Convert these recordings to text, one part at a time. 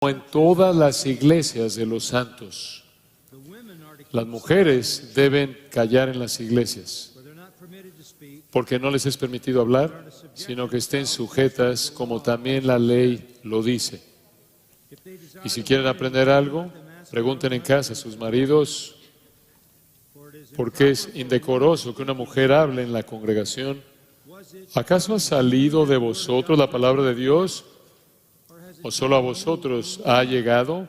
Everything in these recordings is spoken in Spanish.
en todas las iglesias de los santos. Las mujeres deben callar en las iglesias, porque no les es permitido hablar, sino que estén sujetas como también la ley lo dice. Y si quieren aprender algo, pregunten en casa a sus maridos, porque es indecoroso que una mujer hable en la congregación. ¿Acaso ha salido de vosotros la palabra de Dios? ¿O solo a vosotros ha llegado?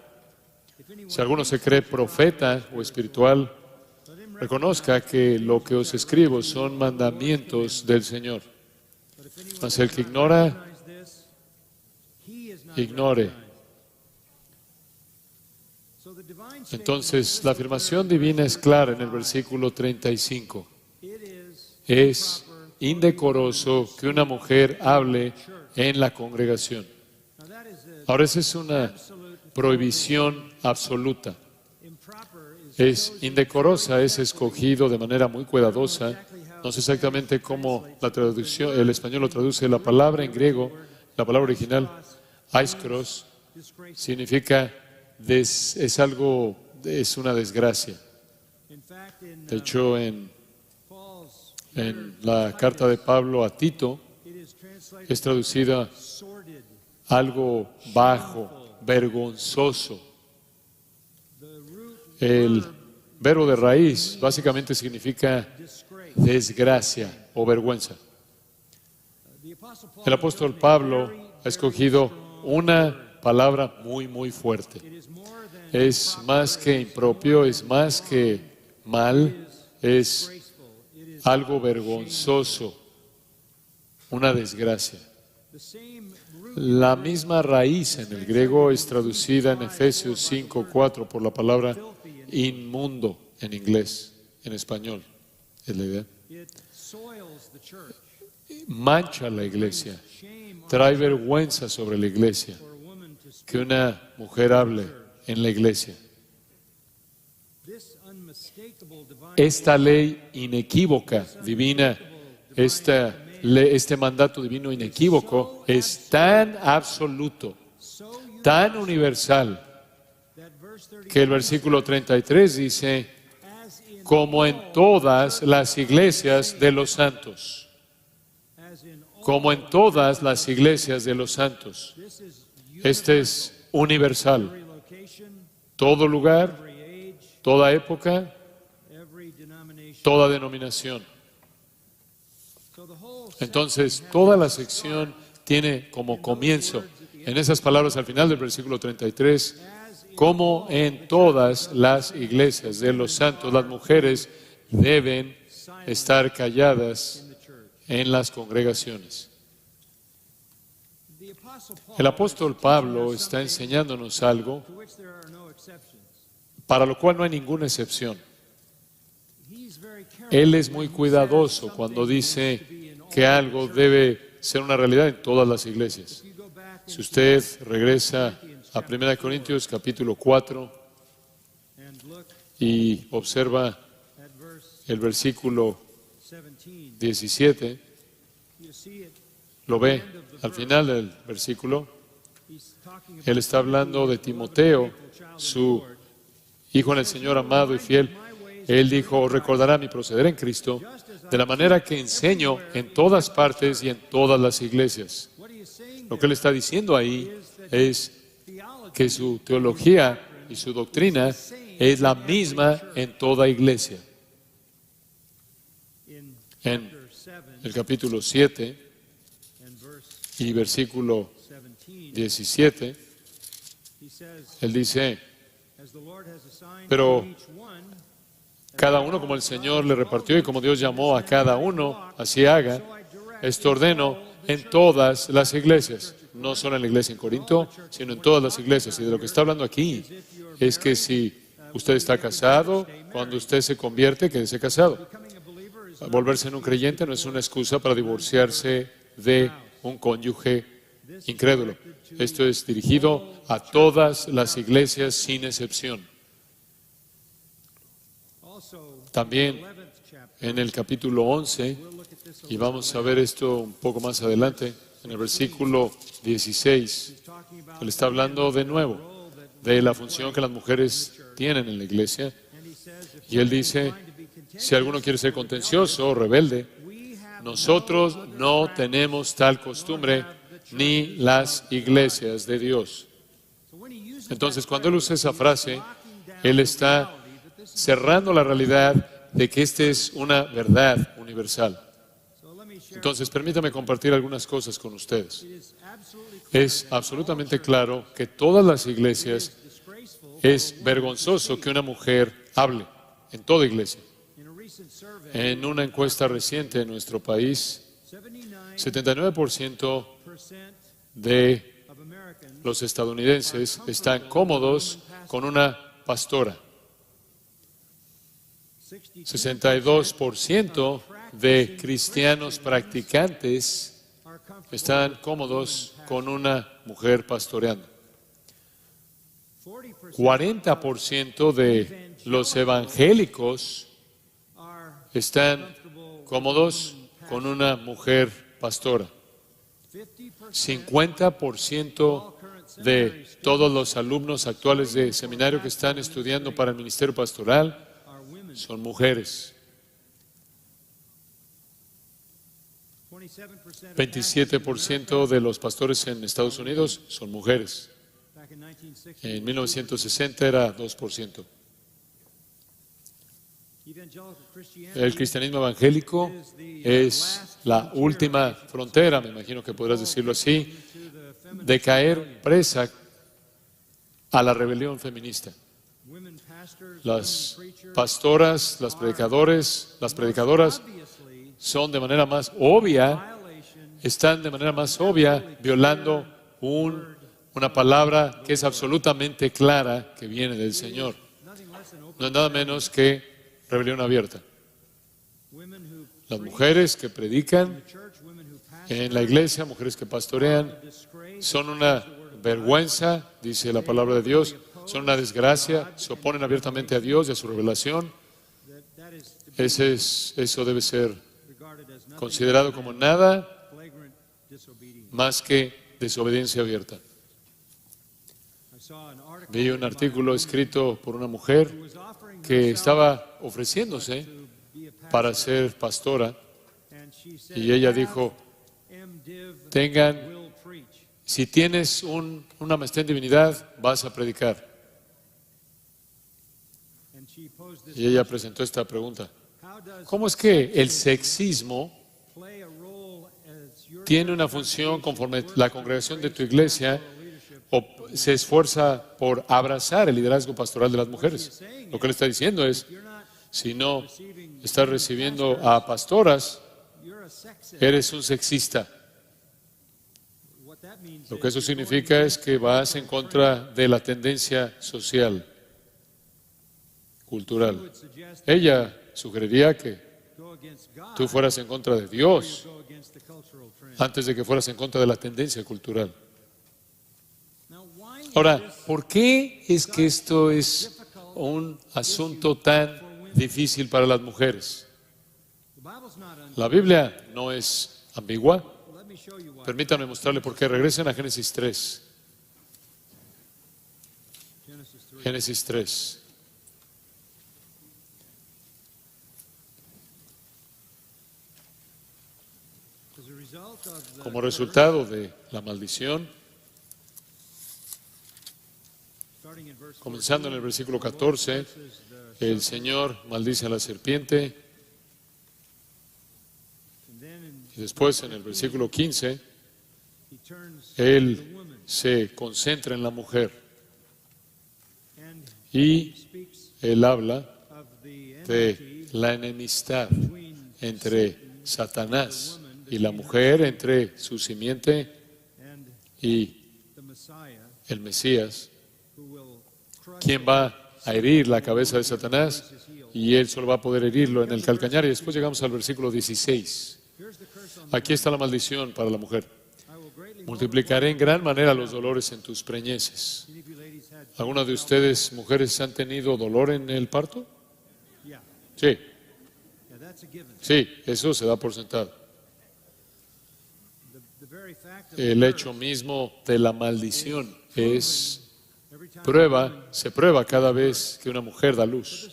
Si alguno se cree profeta o espiritual, reconozca que lo que os escribo son mandamientos del Señor. Mas el que ignora, ignore. Entonces, la afirmación divina es clara en el versículo 35. Es indecoroso que una mujer hable en la congregación. Ahora, esa es una prohibición absoluta. Es indecorosa, es escogido de manera muy cuidadosa. No sé exactamente cómo la traducción, el español lo traduce. La palabra en griego, la palabra original, aiskros, significa es algo, es una desgracia. De hecho, en la carta de Pablo a Tito es traducida algo bajo, vergonzoso. El verbo de raíz básicamente significa desgracia o vergüenza. El apóstol Pablo ha escogido una palabra muy, muy fuerte. Es más que impropio, es más que mal, es algo vergonzoso, una desgracia. La misma raíz en el griego es traducida en Efesios 5:4 por la palabra inmundo en inglés, en español, es la idea. Mancha la iglesia, trae vergüenza sobre la iglesia que una mujer hable en la iglesia. Esta ley inequívoca, divina, este mandato divino inequívoco es tan absoluto, tan universal, que el versículo 33 dice, como en todas las iglesias de los santos. Como en todas las iglesias de los santos. Este es universal. Todo lugar, toda época, toda denominación. Entonces, toda la sección tiene como comienzo, en esas palabras al final del versículo 33, como en todas las iglesias de los santos, las mujeres deben estar calladas en las congregaciones. El apóstol Pablo está enseñándonos algo para lo cual no hay ninguna excepción. Él es muy cuidadoso cuando dice que algo debe ser una realidad en todas las iglesias. Si usted regresa a 1 Corintios capítulo 4 y observa el versículo 17, lo ve al final del versículo. Él está hablando de Timoteo, su hijo en el Señor amado y fiel. Él dijo, recordará mi proceder en Cristo, de la manera que enseño en todas partes y en todas las iglesias. Lo que él está diciendo ahí es que su teología y su doctrina es la misma en toda iglesia. En el capítulo 7 y versículo 17, él dice, pero cada uno como el Señor le repartió y como Dios llamó a cada uno, así haga. Esto ordeno en todas las iglesias, no solo en la iglesia en Corinto, sino en todas las iglesias. Y de lo que está hablando aquí es que si usted está casado, cuando usted se convierte, quédese casado. Volverse en un creyente no es una excusa para divorciarse de un cónyuge incrédulo. Esto es dirigido a todas las iglesias sin excepción. También en el capítulo 11, y vamos a ver esto un poco más adelante, en el versículo 16, él está hablando de nuevo de la función que las mujeres tienen en la iglesia. Y él dice, si alguno quiere ser contencioso o rebelde, nosotros no tenemos tal costumbre ni las iglesias de Dios. Entonces, cuando él usa esa frase, él está cerrando la realidad de que esta es una verdad universal. Entonces, permítame compartir algunas cosas con ustedes. Es absolutamente claro que todas las iglesias es vergonzoso que una mujer hable, en toda iglesia. En una encuesta reciente en nuestro país, 79% de los estadounidenses están cómodos con una pastora. 62% de cristianos practicantes están cómodos con una mujer pastoreando. 40% de los evangélicos están cómodos con una mujer pastora. 50% de todos los alumnos actuales de seminario que están estudiando para el ministerio pastoral son mujeres. 27% de los pastores en Estados Unidos son mujeres. En 1960 era 2%. El cristianismo evangélico es la última frontera, me imagino que podrás decirlo así, de caer presa a la rebelión feminista. Las pastoras, las predicadoras son de manera más obvia, están de manera más obvia violando una palabra que es absolutamente clara que viene del Señor. No es nada menos que rebelión abierta. Las mujeres que predican en la iglesia, mujeres que pastorean, son una vergüenza, dice la palabra de Dios, son una desgracia, se oponen abiertamente a Dios y a su revelación. Eso debe ser considerado como nada más que desobediencia abierta. Vi un artículo escrito por una mujer que estaba ofreciéndose para ser pastora y ella dijo, si tienes una maestría en divinidad, vas a predicar. Y ella presentó esta pregunta. ¿Cómo es que el sexismo tiene una función conforme la congregación de tu iglesia o se esfuerza por abrazar el liderazgo pastoral de las mujeres? Lo que le está diciendo es, si no estás recibiendo a pastoras, eres un sexista. Lo que eso significa es que vas en contra de la tendencia social, cultural. Ella sugeriría que tú fueras en contra de Dios antes de que fueras en contra de la tendencia cultural. Ahora, ¿por qué es que esto es un asunto tan difícil para las mujeres? La Biblia no es ambigua. Permítanme mostrarle por qué. Regresen a Génesis 3. Génesis 3. Como resultado de la maldición, comenzando en el versículo 14, el Señor maldice a la serpiente. Y después, en el versículo 15, Él se concentra en la mujer. Y Él habla de la enemistad entre Satanás y la mujer, entre su simiente y el Mesías, quien va a herir la cabeza de Satanás y él solo va a poder herirlo en el calcañar. Y después llegamos al versículo 16. Aquí está la maldición para la mujer. Multiplicaré en gran manera los dolores en tus preñeces. ¿Alguna de ustedes, mujeres, han tenido dolor en el parto? Sí. Sí, eso se da por sentado. El hecho mismo de la maldición se prueba cada vez que una mujer da luz.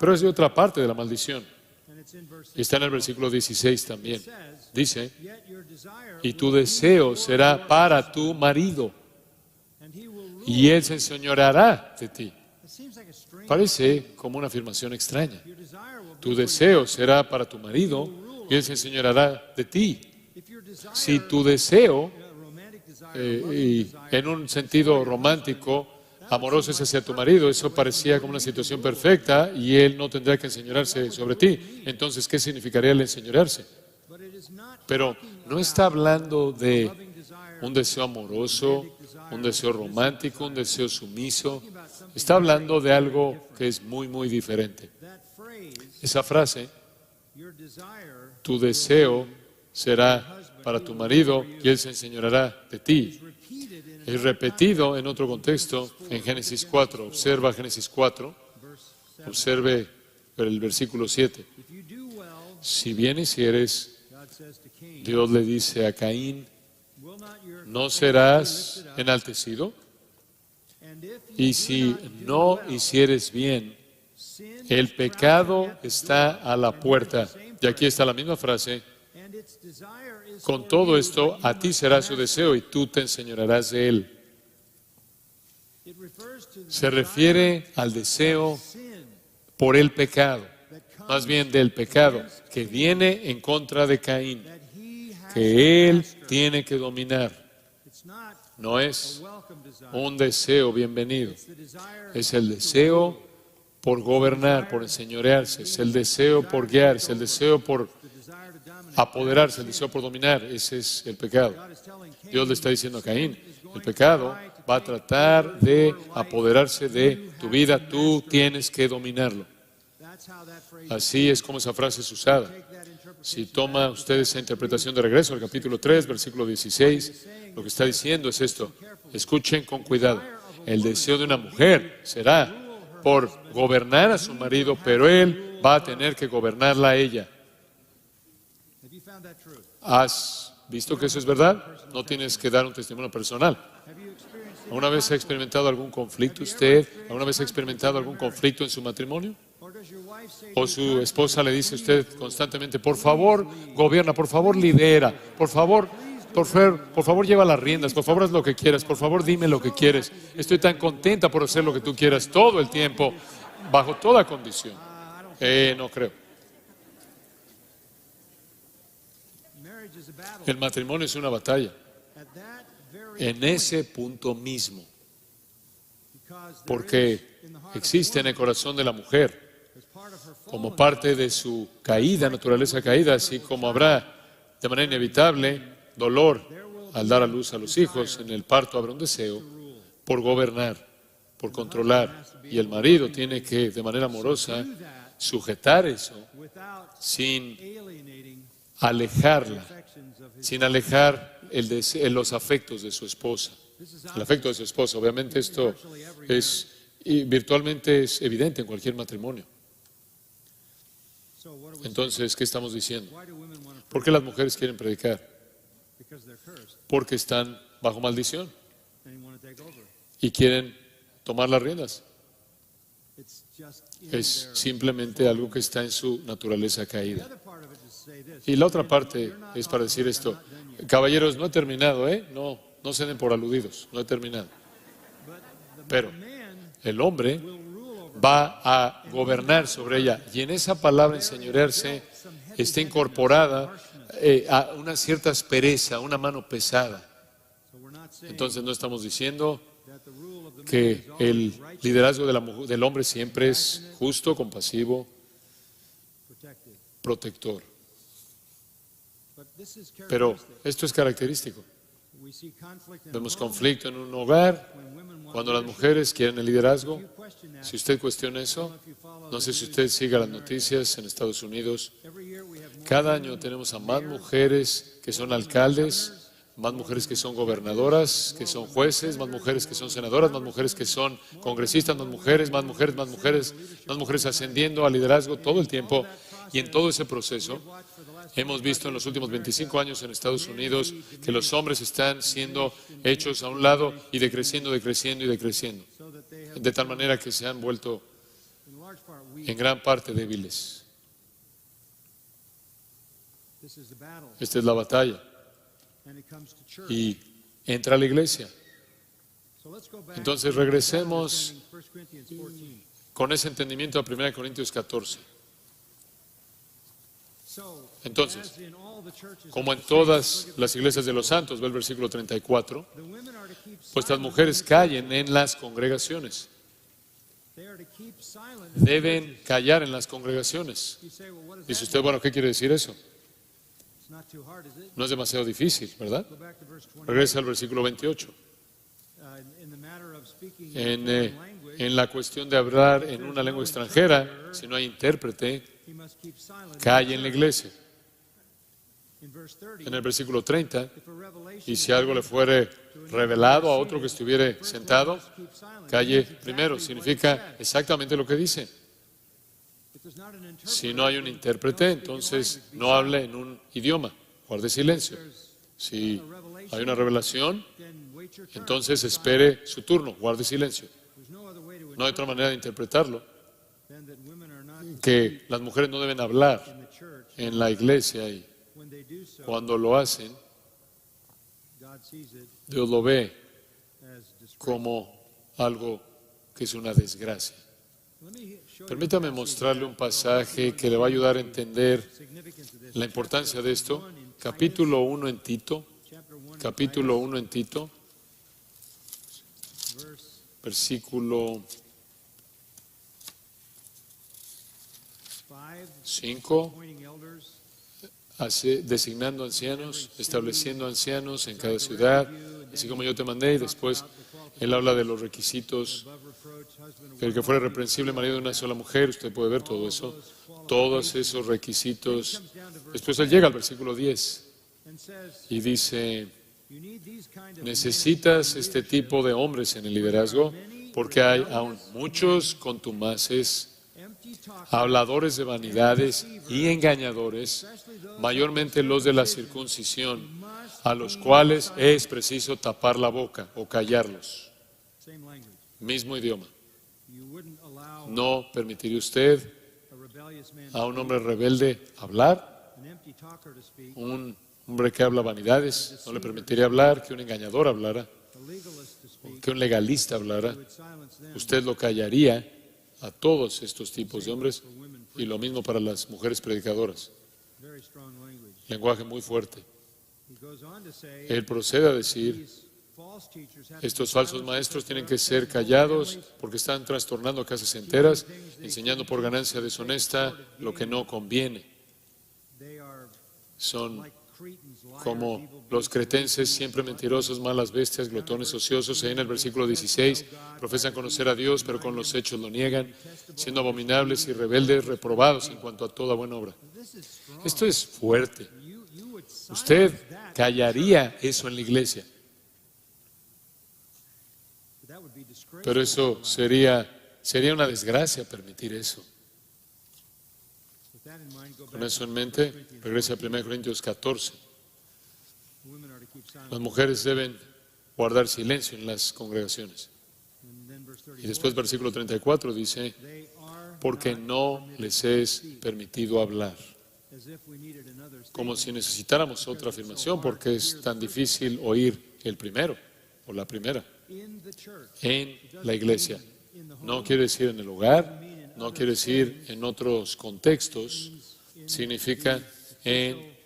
Pero es de otra parte de la maldición. Y está en el versículo 16 también. Dice, y tu deseo será para tu marido, y él se enseñoreará de ti. Parece como una afirmación extraña. Tu deseo será para tu marido, y él se enseñoreará de ti. Si tu deseo, y en un sentido romántico, amoroso es hacia tu marido, eso parecía como una situación perfecta y él no tendría que enseñorearse sobre ti. Entonces, ¿qué significaría el enseñorearse? Pero no está hablando de un deseo amoroso, un deseo romántico, un deseo sumiso. Está hablando de algo que es muy, muy diferente. Esa frase, tu deseo será para tu marido y él se enseñoreará de ti, es repetido en otro contexto en Génesis 4. Observa Génesis 4, observe el versículo 7. Si bien hicieres, Dios le dice a Caín, ¿no serás enaltecido? Y si no hicieres bien, el pecado está a la puerta. Y aquí está la misma frase. Con todo esto, a ti será su deseo y tú te enseñorearás de él. Se refiere al deseo por el pecado, más bien del pecado que viene en contra de Caín, que él tiene que dominar. No es un deseo bienvenido, es el deseo por gobernar, por enseñorearse, es el deseo por guiar, es el deseo por apoderarse, el deseo por dominar. Ese es el pecado. Dios le está diciendo a Caín, el pecado va a tratar de apoderarse de tu vida, tú tienes que dominarlo. Así es como esa frase es usada. Si toma usted esa interpretación de regreso al capítulo 3, versículo 16, lo que está diciendo es esto. Escuchen con cuidado. El deseo de una mujer será por gobernar a su marido, pero él va a tener que gobernarla a ella. ¿Has visto que eso es verdad? No tienes que dar un testimonio personal. ¿Alguna vez ha experimentado algún conflicto usted? ¿Alguna vez ha experimentado algún conflicto en su matrimonio? ¿O su esposa le dice a usted constantemente, por favor, gobierna, por favor, lidera, por favor, lleva las riendas, por favor, haz lo que quieras, por favor, dime lo que quieres. Estoy tan contenta por hacer lo que tú quieras todo el tiempo, bajo toda condición. No creo. El matrimonio es una batalla. En ese punto mismo. Porque existe en el corazón de la mujer, como parte de su caída, naturaleza caída, así como habrá de manera inevitable dolor al dar a luz a los hijos, en el parto habrá un deseo por gobernar, por controlar. Y el marido tiene que, de manera amorosa, sujetar eso sin alejarla, sin alejar los afectos de su esposa. El afecto de su esposa, obviamente esto es, y virtualmente es evidente en cualquier matrimonio. Entonces, ¿qué estamos diciendo? ¿Por qué las mujeres quieren predicar? Porque están bajo maldición y quieren tomar las riendas. Es simplemente algo que está en su naturaleza caída. Y la otra parte es para decir esto. Caballeros, no he terminado, no se den por aludidos, no he terminado. Pero el hombre va a gobernar sobre ella. Y en esa palabra enseñorearse está incorporada a una cierta aspereza, una mano pesada. Entonces no estamos diciendo que el liderazgo del hombre siempre es justo, compasivo, protector. Pero esto es característico. Vemos conflicto en un hogar cuando las mujeres quieren el liderazgo. Si usted cuestiona eso, no sé si usted siga las noticias en Estados Unidos. Cada año tenemos a más mujeres que son alcaldes, más mujeres que son gobernadoras, que son jueces, más mujeres que son senadoras, más mujeres que son congresistas, más mujeres ascendiendo al liderazgo todo el tiempo. Y en todo ese proceso, Hemos visto en los últimos 25 años en Estados Unidos que los hombres están siendo hechos a un lado y decreciendo, decreciendo y decreciendo, de tal manera que se han vuelto en gran parte débiles. Esta es la batalla. Y entra a la iglesia. Entonces regresemos con ese entendimiento a 1 Corintios 14. Entonces, como en todas las iglesias de los santos, ve el versículo 34, pues las mujeres callen en las congregaciones. Deben callar en las congregaciones. Dice usted, bueno, ¿qué quiere decir eso? No es demasiado difícil, ¿verdad? Regresa al versículo 28. En la cuestión de hablar en una lengua extranjera, si no hay intérprete, calle en la iglesia. En el versículo 30, y si algo le fuere revelado a otro que estuviere sentado, calle primero. Significa exactamente lo que dice. Si no hay un intérprete, entonces no hable en un idioma, guarde silencio. Si hay una revelación, entonces espere su turno, guarde silencio. No hay otra manera de interpretarlo que las mujeres no deben hablar en la iglesia, y cuando lo hacen, Dios lo ve como algo que es una desgracia. Permítame mostrarle un pasaje que le va a ayudar a entender la importancia de esto. Capítulo 1 en Tito, versículo 5, designando ancianos, estableciendo ancianos en cada ciudad, así como yo te mandé, y después él habla de los requisitos, que el que fuera reprensible marido de una sola mujer, usted puede ver todo eso, todos esos requisitos. Después él llega al versículo 10 y dice, necesitas este tipo de hombres en el liderazgo, porque hay aún muchos contumaces, habladores de vanidades y engañadores, mayormente los de la circuncisión, a los cuales es preciso tapar la boca o callarlos. Mismo idioma. ¿No permitiría usted a un hombre rebelde hablar? Un hombre que habla vanidades, ¿no le permitiría hablar? Que un engañador hablara, que un legalista hablara. Usted lo callaría a todos estos tipos de hombres, y lo mismo para las mujeres predicadoras. Lenguaje muy fuerte. Él procede a decir, estos falsos maestros tienen que ser callados porque están trastornando casas enteras, enseñando por ganancia deshonesta lo que no conviene. Son como los cretenses, siempre mentirosos, malas bestias, glotones, ociosos. Ahí en el versículo 16, profesan conocer a Dios, pero con los hechos lo niegan, siendo abominables y rebeldes, reprobados en cuanto a toda buena obra. Esto es fuerte. Usted callaría eso en la iglesia, pero eso sería una desgracia permitir eso. Con eso en mente, regresa a 1 Corintios 14. Las mujeres deben guardar silencio en las congregaciones. Y después versículo 34 dice, porque no les es permitido hablar. Como si necesitáramos otra afirmación, porque es tan difícil oír el primero o la primera. En la iglesia. No quiere decir en el hogar, no quiere decir en otros contextos, significa en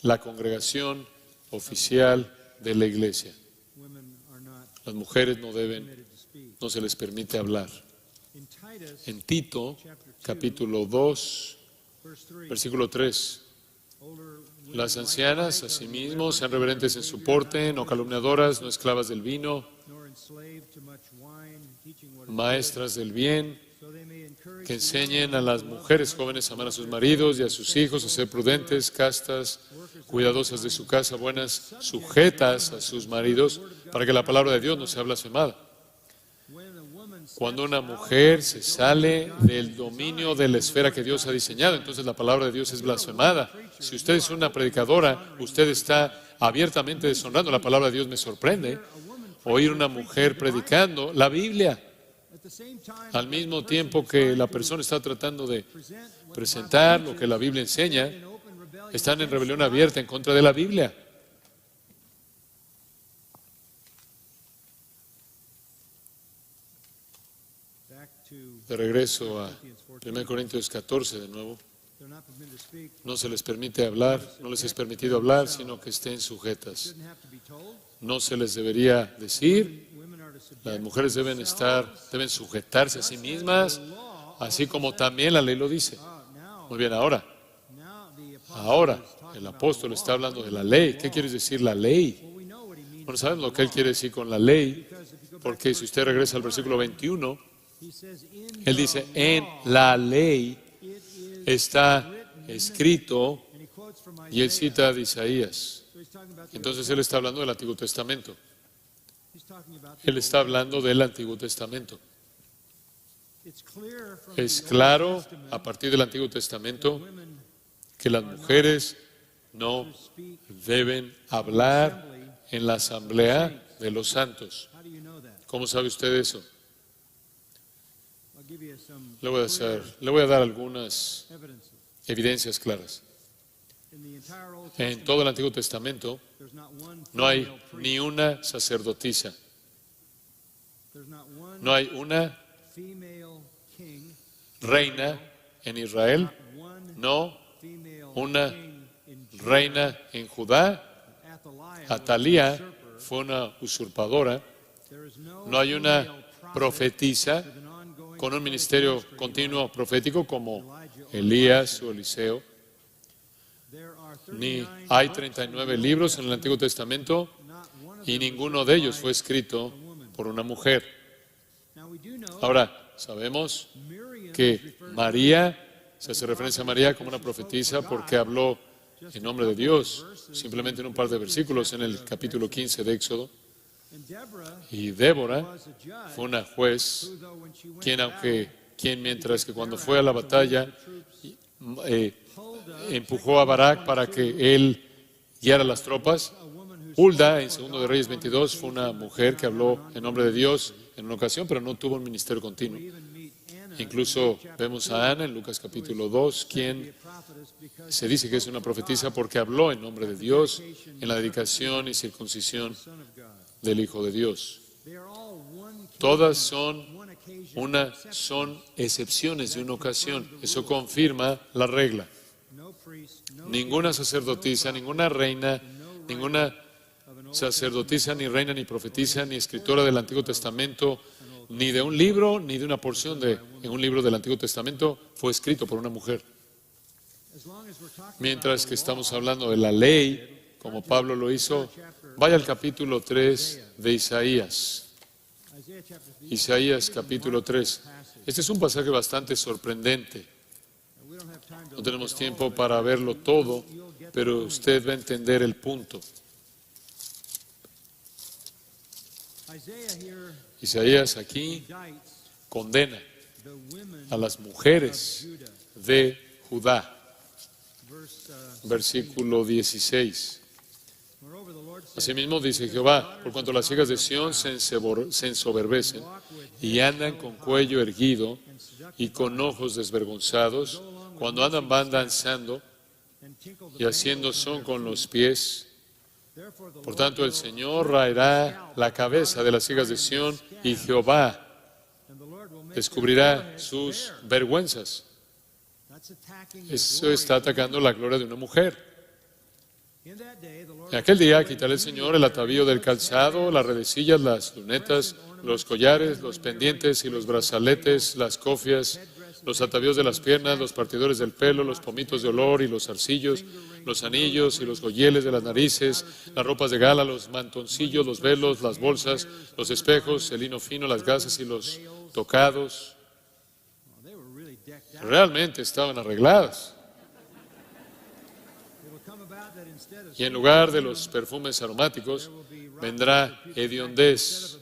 la congregación oficial de la iglesia. Las mujeres no se les permite hablar. En Tito, capítulo 2, versículo 3, las ancianas, asimismo, sean reverentes en su porte, no calumniadoras, no esclavas del vino, maestras del bien, que enseñen a las mujeres jóvenes a amar a sus maridos y a sus hijos, a ser prudentes, castas, cuidadosas de su casa, buenas, sujetas a sus maridos, para que la palabra de Dios no sea blasfemada. Cuando una mujer se sale del dominio de la esfera que Dios ha diseñado, entonces la palabra de Dios es blasfemada. Si usted es una predicadora, usted está abiertamente deshonrando la palabra de Dios. Me sorprende oír una mujer predicando la Biblia al mismo tiempo que la persona está tratando de presentar lo que la Biblia enseña. Están en rebelión abierta en contra de la Biblia. De regreso a 1 Corintios 14 de nuevo. No se les permite hablar, no les es permitido hablar, sino que estén sujetas. No se les debería decir. Las mujeres deben sujetarse a sí mismas, así como también la ley lo dice. Muy bien, ahora el apóstol está hablando de la ley. ¿Qué quiere decir la ley? Bueno, sabemos lo que él quiere decir con la ley, porque si usted regresa al versículo 21, él dice, en la ley está escrito, y él cita de Isaías. Entonces él está hablando del Antiguo Testamento. Él está hablando del Antiguo Testamento. Es claro a partir del Antiguo Testamento que las mujeres no deben hablar en la asamblea de los santos. ¿Cómo sabe usted eso? Le voy a dar algunas evidencias claras. En todo el Antiguo Testamento no hay ni una sacerdotisa. No hay una reina en Israel. No una reina en Judá. Atalía fue una usurpadora. No hay una profetisa con un ministerio continuo profético como Elías o Eliseo. Ni hay 39 libros en el Antiguo Testamento y ninguno de ellos fue escrito por una mujer. Ahora, sabemos que María, se hace referencia a María como una profetisa porque habló en nombre de Dios, simplemente en un par de versículos en el capítulo 15 de Éxodo. Y Débora fue una juez, quien mientras que cuando fue a la batalla, empujó a Barak para que él guiara las tropas. Hulda, en 2 de Reyes 22, fue una mujer que habló en nombre de Dios en una ocasión, pero no tuvo un ministerio continuo. Incluso vemos a Ana en Lucas capítulo 2, quien se dice que es una profetisa porque habló en nombre de Dios en la dedicación y circuncisión del Hijo de Dios. Todas son excepciones de una ocasión. Eso confirma la regla. Ninguna sacerdotisa, ninguna reina, ninguna sacerdotisa, ni reina, ni profetisa, ni escritora del Antiguo Testamento, ni de un libro, ni de una porción en un libro del Antiguo Testamento fue escrito por una mujer. Mientras que estamos hablando de la ley, como Pablo lo hizo, vaya al capítulo 3 de Isaías. Isaías capítulo 3. Este es un pasaje bastante sorprendente. No tenemos tiempo para verlo todo, pero usted va a entender el punto. Isaías aquí condena a las mujeres de Judá. Versículo 16. Asimismo dice Jehová, por cuanto las hijas de Sión se ensoberbecen y andan con cuello erguido y con ojos desvergonzados, cuando andan van danzando y haciendo son con los pies. Por tanto, el Señor raerá la cabeza de las hijas de Sión y Jehová descubrirá sus vergüenzas. Eso está atacando la gloria de una mujer. En aquel día quitará el Señor el atavío del calzado, las redecillas, las lunetas, los collares, los pendientes y los brazaletes, las cofias, los atavíos de las piernas, los partidores del pelo, los pomitos de olor y los zarcillos, los anillos y los joyeles de las narices, las ropas de gala, los mantoncillos, los velos, las bolsas, los espejos, el lino fino, las gasas y los tocados. Realmente estaban arregladas. Y en lugar de los perfumes aromáticos, vendrá hediondez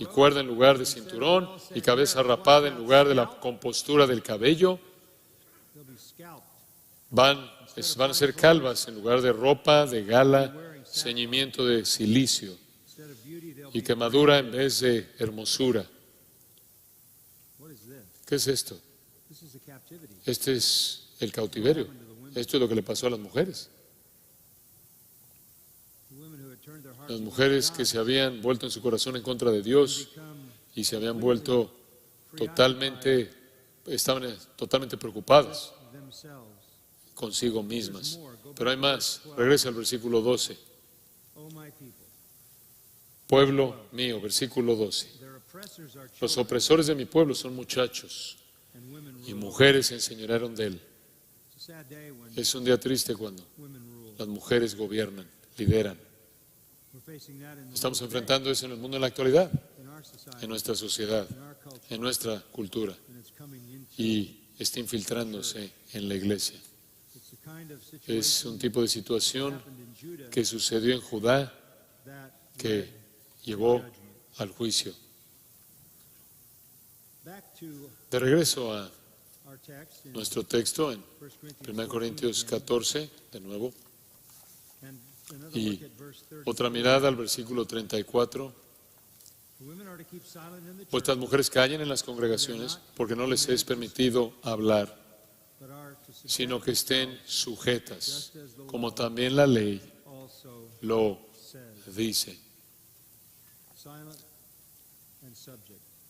y cuerda en lugar de cinturón, y cabeza rapada en lugar de la compostura del cabello. Van a ser calvas en lugar de ropa de gala, ceñimiento de cilicio y quemadura en vez de hermosura. ¿Qué es esto? Este es el cautiverio. Esto es lo que le pasó a las mujeres. Las mujeres que se habían vuelto en su corazón en contra de Dios y se habían vuelto estaban totalmente preocupadas consigo mismas. Pero hay más. Regresa al versículo 12. Pueblo mío, versículo 12. Los opresores de mi pueblo son muchachos y mujeres se enseñorearon de él. Es un día triste cuando las mujeres gobiernan, lideran. Estamos enfrentando eso en el mundo en la actualidad, en nuestra sociedad, en nuestra cultura, y está infiltrándose en la iglesia. Es un tipo de situación que sucedió en Judá que llevó al juicio. De regreso a nuestro texto en 1 Corintios 14, de nuevo, y otra mirada al versículo 34. Vuestras mujeres callen en las congregaciones porque no les es permitido hablar, sino que estén sujetas, como también la ley lo dice.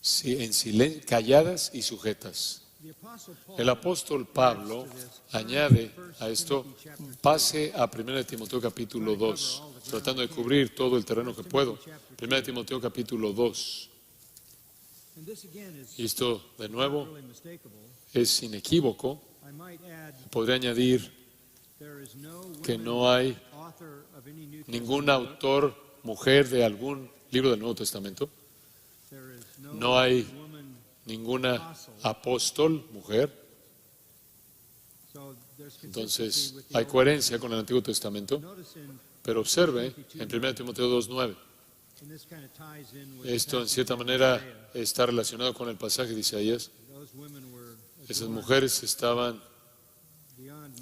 Sí, calladas y sujetas. El apóstol Pablo añade a esto, pase a 1 Timoteo capítulo 2, tratando de cubrir todo el terreno que puedo. 1 Timoteo capítulo 2. Y esto, de nuevo, es inequívoco. Podría añadir que no hay ningún autor, mujer de algún libro del Nuevo Testamento. No hay ninguna apóstol, mujer. Entonces, hay coherencia con el Antiguo Testamento. Pero observe en 1 Timoteo 2:9. Esto, en cierta manera, está relacionado con el pasaje de Isaías. Esas mujeres estaban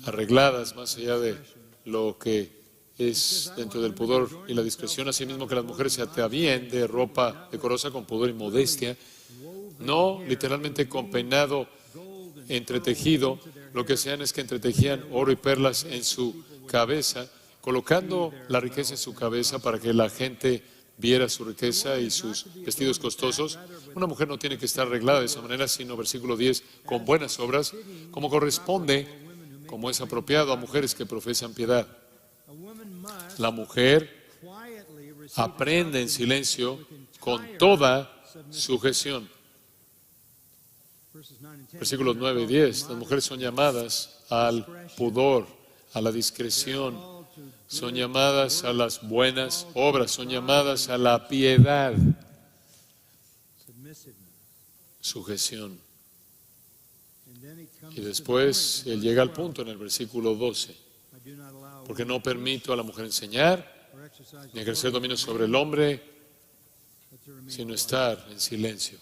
arregladas más allá de lo que es dentro del pudor y la discreción, así mismo que las mujeres se atavíen de ropa decorosa con pudor y modestia, no literalmente con peinado entretejido. Lo que hacían es que entretejían oro y perlas en su cabeza, colocando la riqueza en su cabeza para que la gente viera su riqueza y sus vestidos costosos. Una mujer no tiene que estar arreglada de esa manera, sino, versículo 10, con buenas obras, como corresponde, como es apropiado a mujeres que profesan piedad. La mujer aprende en silencio con toda sujeción. Versículos 9 y 10. Las mujeres son llamadas al pudor, a la discreción, son llamadas a las buenas obras, son llamadas a la piedad, sujeción. Y después él llega al punto en el versículo 12. Porque no permito a la mujer enseñar, ni ejercer dominio sobre el hombre, sino estar en silencio.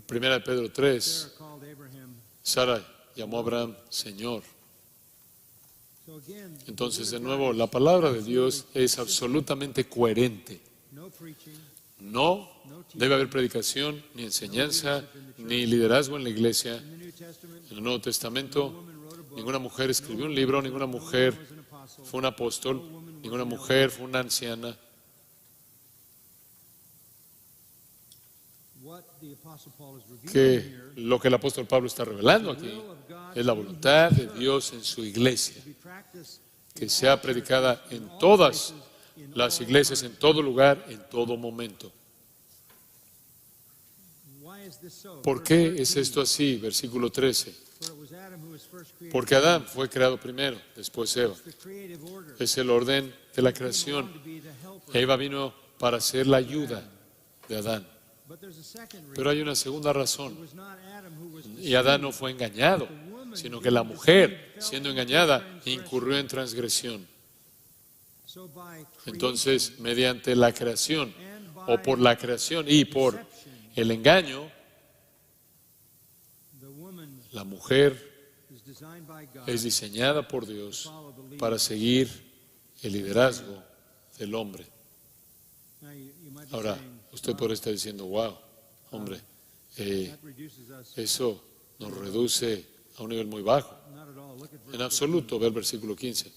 Primera de Pedro 3, Sara llamó a Abraham Señor. Entonces, de nuevo, la palabra de Dios es absolutamente coherente. No debe haber predicación, ni enseñanza, ni liderazgo en la iglesia. En el Nuevo Testamento, ninguna mujer escribió un libro, ninguna mujer fue un apóstol, ninguna mujer fue una anciana. Que lo que el apóstol Pablo está revelando aquí es la voluntad de Dios en su iglesia, que sea predicada en todas las iglesias, en todo lugar, en todo momento. ¿Por qué es esto así? Versículo 13. Porque Adán fue creado primero, después Eva. Es el orden de la creación. Eva vino para ser la ayuda de Adán. Pero hay una segunda razón. Y Adán no fue engañado, sino que la mujer, siendo engañada, incurrió en transgresión. Entonces, mediante la creación o por la creación y por el engaño, la mujer es diseñada por Dios para seguir el liderazgo del hombre. Ahora, usted podría estar diciendo, wow, hombre, eso nos reduce a un nivel muy bajo. En absoluto, ve el versículo 15.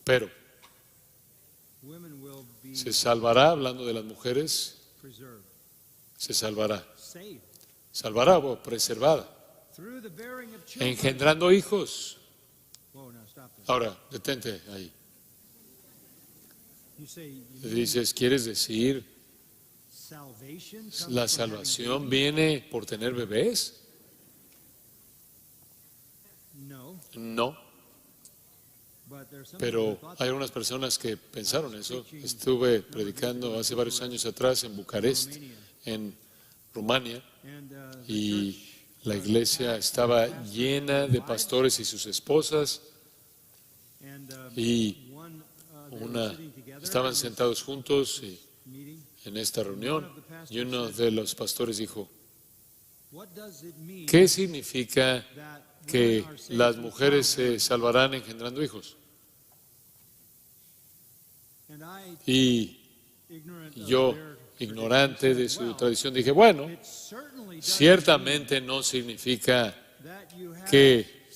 Pero se salvará, hablando de las mujeres, se salvará. Salvará o preservada, engendrando hijos. Ahora, detente ahí. Dices, ¿quieres decir la salvación viene por tener bebés? No. Pero hay algunas personas que pensaron eso. Estuve predicando hace varios años atrás en Bucarest, en Rumania, y la iglesia estaba llena de pastores y sus esposas, y estaban sentados juntos en esta reunión, y uno de los pastores dijo, ¿qué significa que las mujeres se salvarán engendrando hijos? Y yo, ignorante de su tradición, dije, bueno, ciertamente no significa que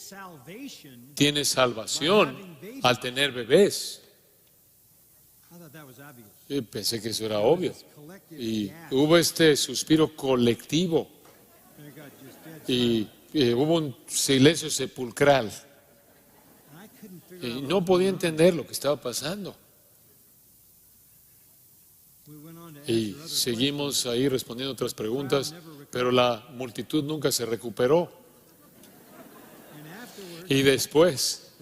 tienes salvación al tener bebés. Y pensé que eso era obvio. Y hubo este suspiro colectivo y hubo un silencio sepulcral. Y no podía entender lo que estaba pasando. Y seguimos ahí respondiendo otras preguntas, pero la multitud nunca se recuperó. Y después,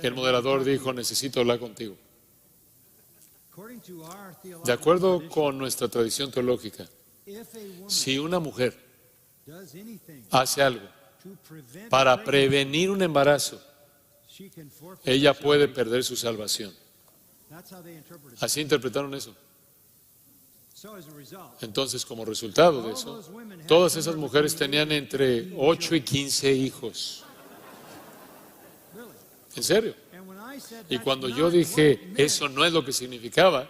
el moderador dijo, necesito hablar contigo. De acuerdo con nuestra tradición teológica, si una mujer hace algo para prevenir un embarazo, ella puede perder su salvación. Así interpretaron eso. Entonces, como resultado de eso, todas esas mujeres tenían entre 8 y 15 hijos. ¿En serio? Y cuando yo dije, eso no es lo que significaba,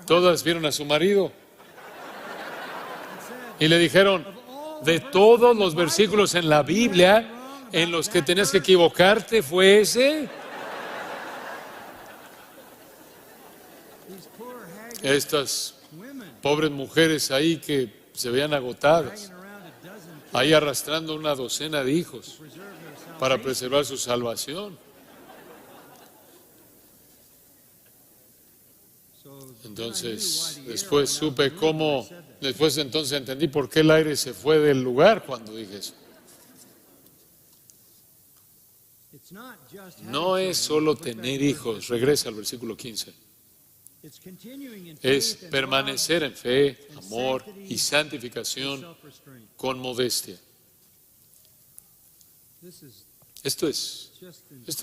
todas vieron a su marido y le dijeron, de todos los versículos en la Biblia en los que tenías que equivocarte, ¿fue ese? Estas pobres mujeres ahí que se veían agotadas, ahí arrastrando una docena de hijos para preservar su salvación. Entonces, después supe cómo, después entonces entendí por qué el aire se fue del lugar cuando dije eso. No es solo tener hijos, regresa al versículo 15. Es permanecer en fe, amor y santificación con modestia. Esto es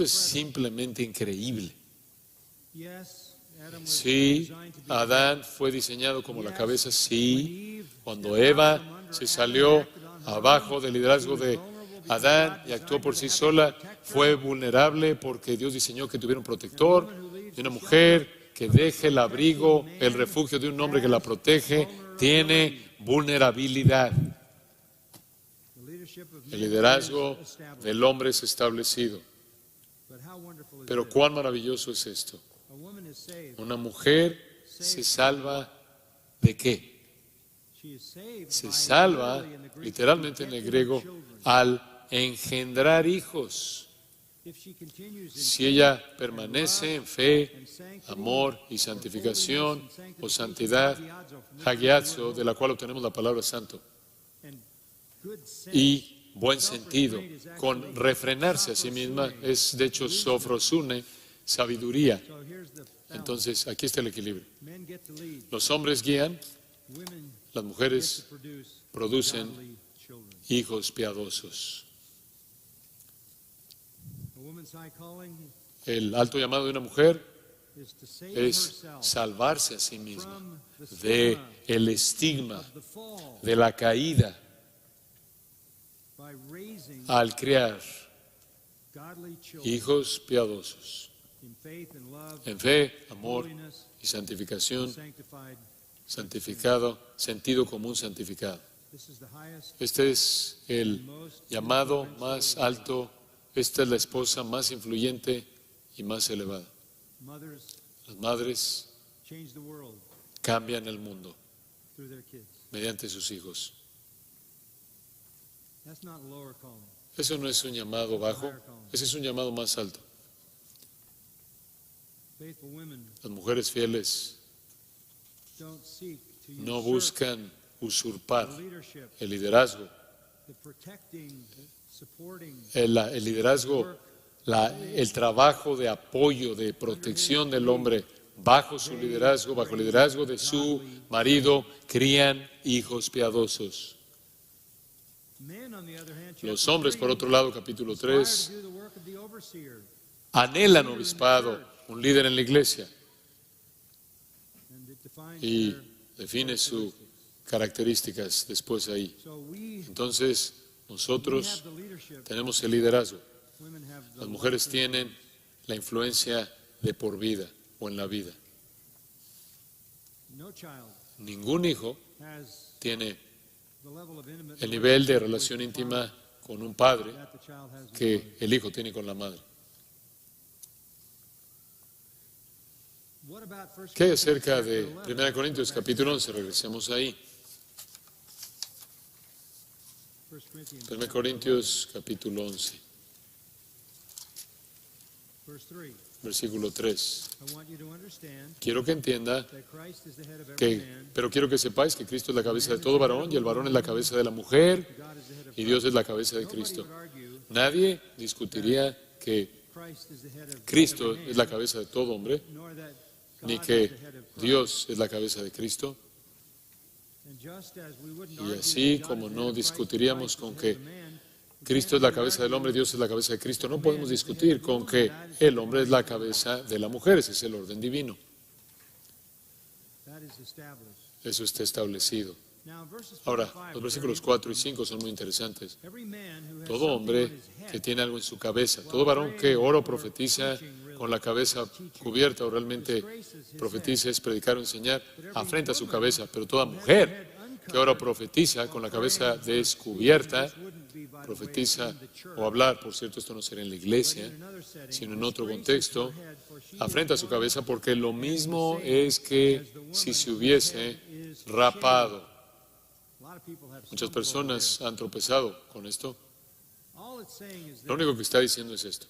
simplemente increíble. Sí, Adán fue diseñado como la cabeza, sí. Cuando Eva se salió abajo del liderazgo de Adán y actuó por sí sola, fue vulnerable porque Dios diseñó que tuviera un protector y una mujer que deje el abrigo, el refugio de un hombre que la protege, tiene vulnerabilidad. El liderazgo del hombre es establecido. Pero cuán maravilloso es esto. Una mujer se salva ¿de qué? Se salva, literalmente en el griego, al engendrar hijos. Si ella permanece en fe, amor y santificación o santidad, hagiazo, de la cual obtenemos la palabra santo, y buen sentido, con refrenarse a sí misma, es de hecho sofrosune, sabiduría. Entonces, aquí está el equilibrio. Los hombres guían, las mujeres producen hijos piadosos. El alto llamado de una mujer es salvarse a sí misma de el estigma de la caída al crear hijos piadosos en fe, amor y santificación, santificado, sentido común santificado. Este es el llamado más alto, esta es la esposa más influyente y más elevada. Las madres cambian el mundo mediante sus hijos. Eso no es un llamado bajo, ese es un llamado más alto. Las mujeres fieles no buscan usurpar el liderazgo. El liderazgo, el trabajo de apoyo, de protección del hombre bajo su liderazgo, bajo el liderazgo de su marido, crían hijos piadosos. Los hombres, por otro lado, capítulo 3, anhelan obispado, un líder en la iglesia, y define sus características después ahí. Entonces, nosotros tenemos el liderazgo. Las mujeres tienen la influencia de por vida o en la vida. Ningún hijo tiene el nivel de relación íntima con un padre que el hijo tiene con la madre. ¿Qué hay acerca de 1 Corintios capítulo 11? Regresemos ahí. 1 Corintios capítulo 11, versículo 3. Quiero que entienda pero quiero que sepáis que Cristo es la cabeza de todo varón y el varón es la cabeza de la mujer y Dios es la cabeza de Cristo. Nadie discutiría que Cristo es la cabeza de todo hombre, ni que Dios es la cabeza de Cristo. Y así como no discutiríamos con que Cristo es la cabeza del hombre, Dios es la cabeza de Cristo, no podemos discutir con que el hombre es la cabeza de la mujer. Ese es el orden divino. Eso está establecido. Ahora, los versículos 4 y 5 son muy interesantes. Todo hombre que tiene algo en su cabeza, todo varón que ora o profetiza con la cabeza cubierta o realmente profetiza, es predicar o enseñar, afrenta su cabeza. Pero toda mujer que ora o profetiza con la cabeza descubierta, profetiza o hablar, por cierto, esto no será en la iglesia, sino en otro contexto, afrenta su cabeza, porque lo mismo es que si se hubiese rapado. Muchas personas han tropezado con esto. Lo único que está diciendo es esto.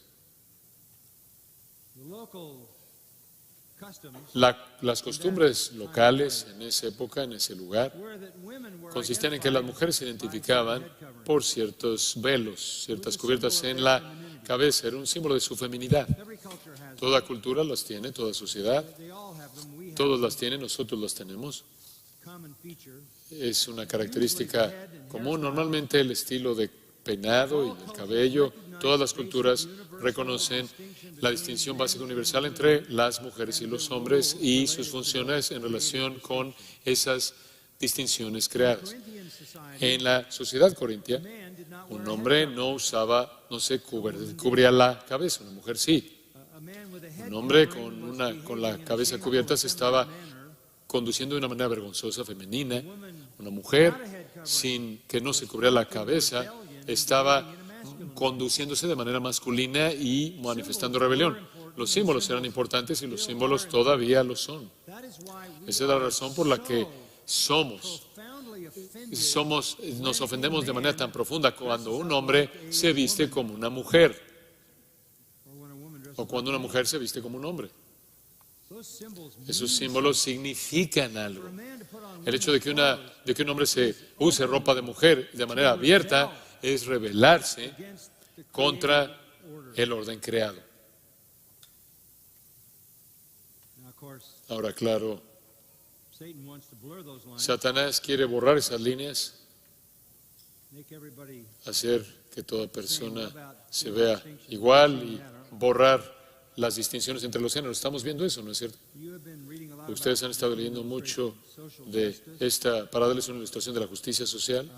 Las costumbres locales en esa época, en ese lugar, consistían en que las mujeres se identificaban por ciertos velos, ciertas cubiertas en la cabeza. Era un símbolo de su feminidad. Toda cultura las tiene, toda sociedad, todos las tienen, nosotros las tenemos. Es una característica común. Normalmente el estilo de peinado y el cabello, todas las culturas reconocen la distinción básica universal entre las mujeres y los hombres y sus funciones en relación con esas distinciones creadas. En la sociedad corintia, un hombre no se cubría la cabeza, una mujer sí. Un hombre con la cabeza cubierta se estaba conduciendo de una manera vergonzosa, femenina. Una mujer sin que no se cubría la cabeza estaba conduciéndose de manera masculina y manifestando rebelión. Los símbolos eran importantes y los símbolos todavía lo son. Esa es la razón por la que nos ofendemos de manera tan profunda cuando un hombre se viste como una mujer o cuando una mujer se viste como un hombre. Esos símbolos significan algo. El hecho de que un hombre se use ropa de mujer de manera abierta es rebelarse contra el orden creado. Ahora, claro, Satanás quiere borrar esas líneas, hacer que toda persona se vea igual y borrar las distinciones entre los géneros. Estamos viendo eso, ¿no es cierto? Ustedes han estado leyendo mucho de esta, para darles una ilustración de la justicia social.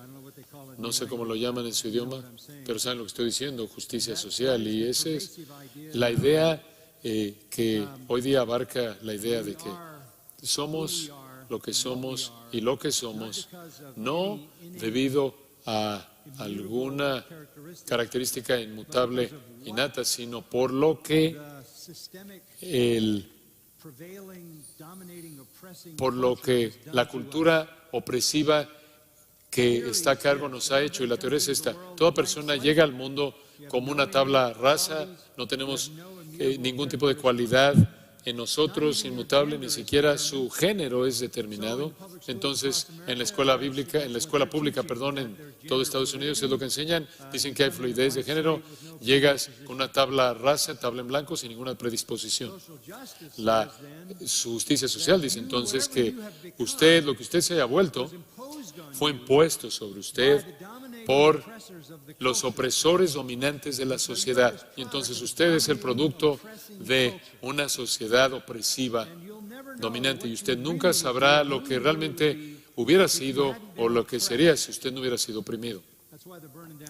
No sé cómo lo llaman en su idioma, pero saben lo que estoy diciendo, justicia social. Y esa es la idea que hoy día abarca la idea de que somos lo que somos y lo que somos, no debido a alguna característica inmutable innata, sino por lo que la cultura opresiva que está a cargo nos ha hecho. Y la teoría es esta: toda persona llega al mundo como una tabla rasa, no tenemos ningún tipo de cualidad en nosotros inmutable, ni siquiera su género es determinado. Entonces, en la escuela bíblica, en la escuela pública, perdón, en todo Estados Unidos es lo que enseñan. Dicen que hay fluidez de género. Llegas con una tabla rasa, tabla en blanco, sin ninguna predisposición. Su justicia social dice entonces que usted, lo que usted se haya vuelto, fue impuesto sobre usted por los opresores dominantes de la sociedad. Y entonces usted es el producto de una sociedad opresiva dominante, y usted nunca sabrá lo que realmente hubiera sido o lo que sería si usted no hubiera sido oprimido.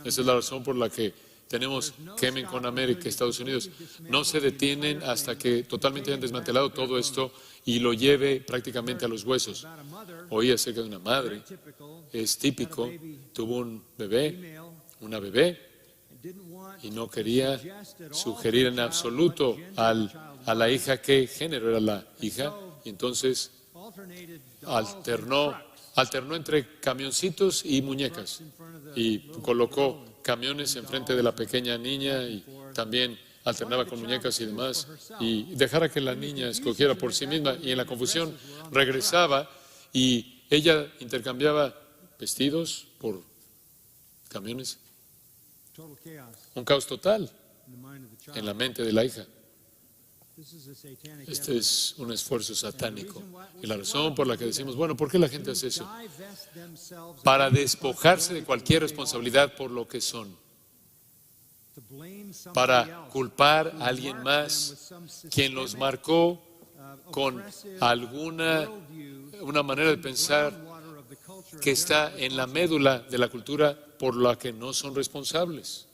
Esa es la razón por la que tenemos Quemen con América, Estados Unidos. No se detienen hasta que totalmente hayan desmantelado todo esto y lo lleve prácticamente a los huesos. Oí acerca de una madre, es típico, tuvo un bebé, una bebé, y no quería sugerir en absoluto a la hija qué género era la hija, y entonces alternó entre camioncitos y muñecas, y colocó camiones enfrente de la pequeña niña, y también alternaba con muñecas y demás, y dejara que la niña escogiera por sí misma, y en la confusión regresaba y ella intercambiaba vestidos por camiones. Un caos total en la mente de la hija. Este es un esfuerzo satánico. Y la razón por la que decimos, bueno, ¿por qué la gente hace eso? Para despojarse de cualquier responsabilidad por lo que son. Para culpar a alguien más, quien los marcó con una manera de pensar que está en la médula de la cultura por la que no son responsables.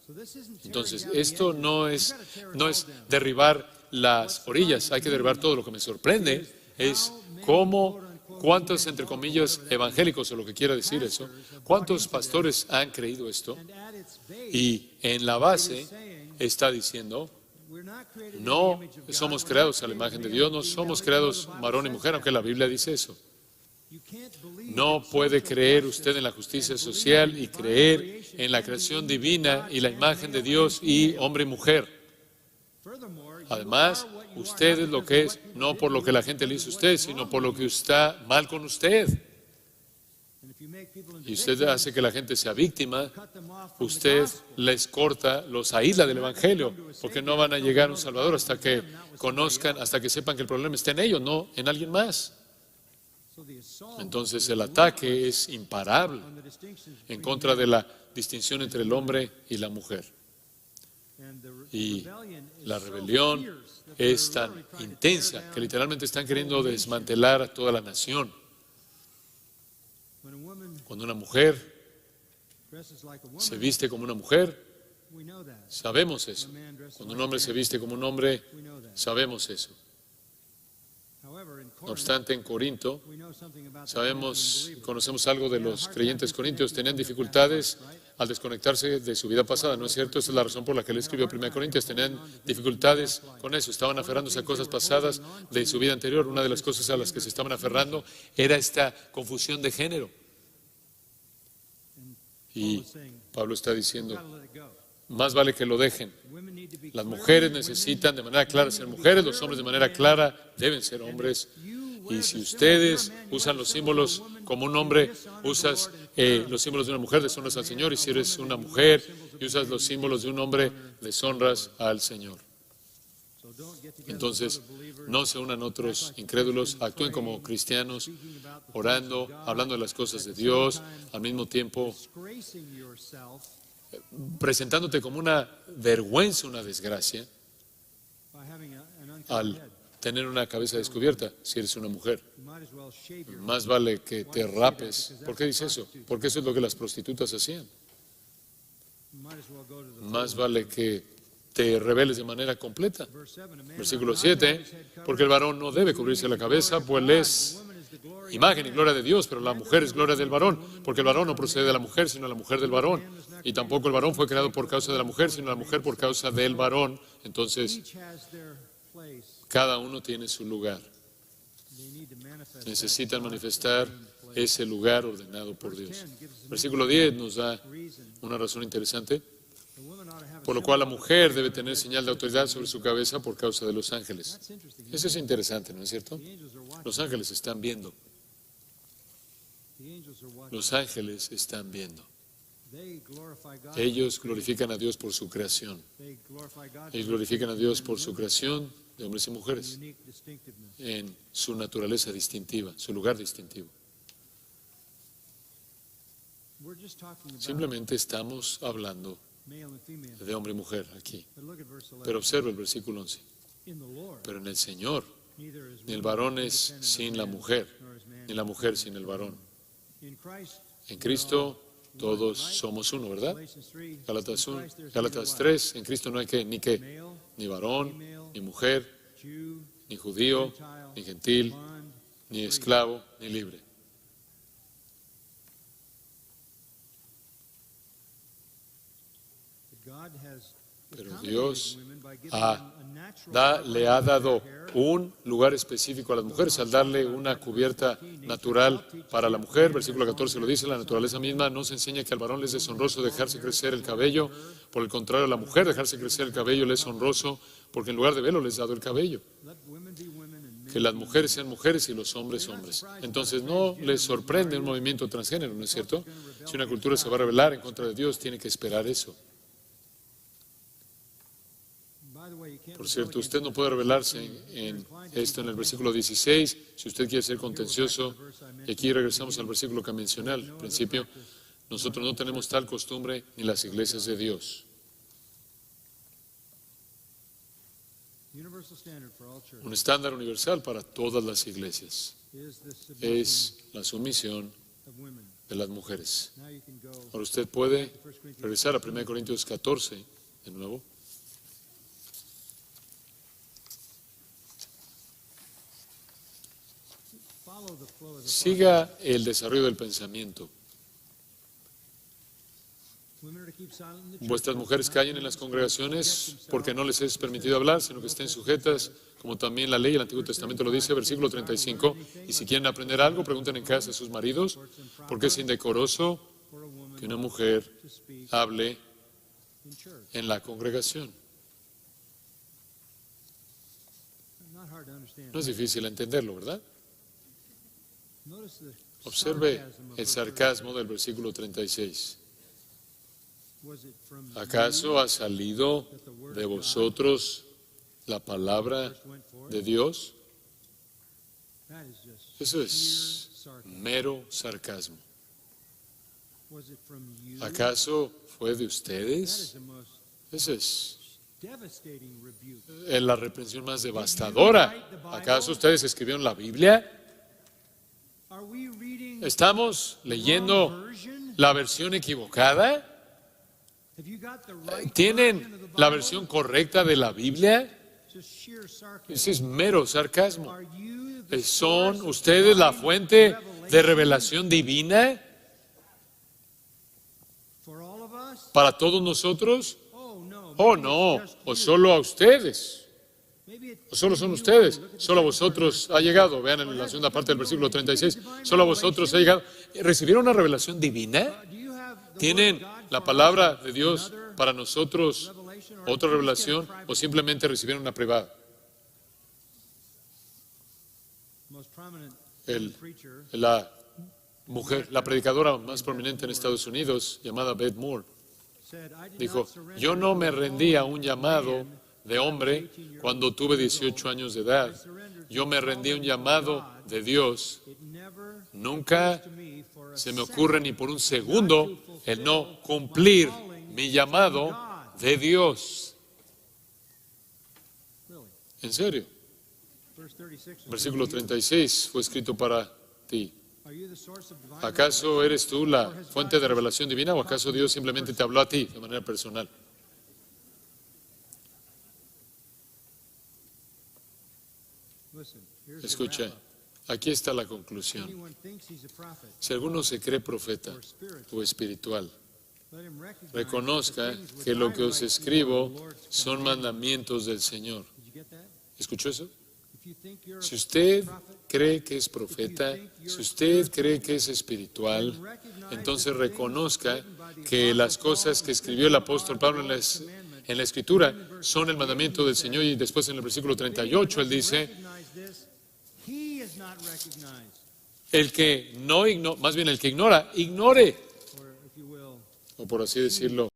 Entonces, esto no es derribar las orillas, hay que derribar todo. Lo que me sorprende es cuántos, entre comillas, evangélicos, o lo que quiera decir eso, cuántos pastores han creído esto, y en la base está diciendo, no somos creados a la imagen de Dios, no somos creados varón y mujer, aunque la Biblia dice eso. No puede creer usted en la justicia social y creer en la creación divina y la imagen de Dios y hombre y mujer. Además, usted es lo que es, no por lo que la gente le hizo a usted, sino por lo que está mal con usted. Y usted hace que la gente sea víctima, usted les corta, los aísla del Evangelio, porque no van a llegar a un Salvador hasta que conozcan, hasta que sepan que el problema está en ellos, no en alguien más. Entonces el ataque es imparable en contra de la distinción entre el hombre y la mujer. Y la rebelión es tan intensa que literalmente están queriendo desmantelar a toda la nación. Cuando una mujer se viste como una mujer, sabemos eso. Cuando un hombre se viste como un hombre, sabemos eso. No obstante, en Corinto, conocemos algo de los creyentes corintios. Tenían dificultades al desconectarse de su vida pasada, ¿no es cierto? Esa es la razón por la que él escribió 1 Corintios. Tenían dificultades con eso, estaban aferrándose a cosas pasadas de su vida anterior. Una de las cosas a las que se estaban aferrando era esta confusión de género. Y Pablo está diciendo, más vale que lo dejen. Las mujeres necesitan de manera clara ser mujeres, los hombres de manera clara deben ser hombres. Y si ustedes usan los símbolos como un hombre, usas los símbolos de una mujer, deshonras al Señor. Y si eres una mujer y usas los símbolos de un hombre, deshonras al Señor. Entonces, no se unan otros incrédulos, actúen como cristianos, orando, hablando de las cosas de Dios, al mismo tiempo presentándote como una vergüenza, una desgracia, al tener una cabeza descubierta si eres una mujer. Más vale que te rapes. ¿Por qué dice eso? Porque eso es lo que las prostitutas hacían. Más vale que te reveles de manera completa. Versículo 7, porque el varón no debe cubrirse la cabeza, pues él es imagen y gloria de Dios, pero la mujer es gloria del varón, porque el varón no procede de la mujer, sino la mujer del varón. Y tampoco el varón fue creado por causa de la mujer, sino la mujer por causa del varón. Entonces, cada uno tiene su lugar. Necesitan manifestar ese lugar ordenado por Dios. Versículo 10 nos da una razón interesante, por lo cual la mujer debe tener señal de autoridad sobre su cabeza por causa de los ángeles. Eso es interesante, ¿no es cierto? Los ángeles están viendo. Los ángeles están viendo. Ellos glorifican a Dios por su creación. Ellos glorifican a Dios por su creación de hombres y mujeres en su naturaleza distintiva, su lugar distintivo. Simplemente estamos hablando de hombre y mujer aquí. Pero observa el versículo 11. Pero en el Señor, ni el varón es sin la mujer, ni la mujer sin el varón. En Cristo todos somos uno, ¿verdad? Gálatas 3, en Cristo no hay ni varón, ni mujer, ni judío, ni gentil, ni esclavo, ni libre. Pero Dios le ha dado un lugar específico a las mujeres al darle una cubierta natural para la mujer. Versículo 14 lo dice, la naturaleza misma nos enseña que al varón le es deshonroso dejarse crecer el cabello. Por el contrario, a la mujer dejarse crecer el cabello le es honroso porque en lugar de velo les ha dado el cabello. Que las mujeres sean mujeres y los hombres hombres. Entonces no les sorprende un movimiento transgénero, ¿no es cierto? Si una cultura se va a rebelar en contra de Dios, tiene que esperar eso. Por cierto, usted no puede revelarse en esto en el versículo 16, si usted quiere ser contencioso. Y aquí regresamos al versículo que mencioné al principio. Nosotros no tenemos tal costumbre ni las iglesias de Dios. Un estándar universal para todas las iglesias es la sumisión de las mujeres. Ahora usted puede regresar a 1 Corintios 14 de nuevo. Siga el desarrollo del pensamiento. Vuestras mujeres callen en las congregaciones porque no les es permitido hablar, sino que estén sujetas, como también la ley del Antiguo Testamento lo dice, versículo 35. Y si quieren aprender algo, pregunten en casa a sus maridos, porque es indecoroso que una mujer hable en la congregación. No es difícil entenderlo, ¿verdad? Observe el sarcasmo del versículo 36. ¿Acaso ha salido de vosotros la palabra de Dios? Eso es mero sarcasmo. ¿Acaso fue de ustedes? Esa es la reprensión más devastadora. ¿Acaso ustedes escribieron la Biblia? ¿Estamos leyendo la versión equivocada? ¿Tienen la versión correcta de la Biblia? Ese es mero sarcasmo. ¿Son ustedes la fuente de revelación divina para todos nosotros? Oh, no, o solo a ustedes. O solo son ustedes, solo a vosotros ha llegado. Vean en la segunda parte del versículo 36, solo a vosotros ha llegado. ¿Recibieron una revelación divina? ¿Tienen la palabra de Dios para nosotros otra revelación o simplemente recibieron una privada? La mujer, la predicadora más prominente en Estados Unidos, llamada Beth Moore, dijo, yo no me rendí a un llamado de hombre cuando tuve 18 años de edad. Yo me rendí a un llamado de Dios. Nunca se me ocurre ni por un segundo el no cumplir mi llamado de Dios. En serio. Versículo 36 fue escrito para ti. ¿Acaso eres tú la fuente de revelación divina o acaso Dios simplemente te habló a ti de manera personal? Escucha, aquí está la conclusión. Si alguno se cree profeta o espiritual, reconozca que lo que os escribo son mandamientos del Señor. ¿Escuchó eso? Si usted cree que es profeta, si usted cree que es espiritual, entonces reconozca que las cosas que escribió el apóstol Pablo en la Escritura son el mandamiento del Señor. Y después en el versículo 38 él dice, el que no ignora, más bien el que ignora, ignore. O por así decirlo,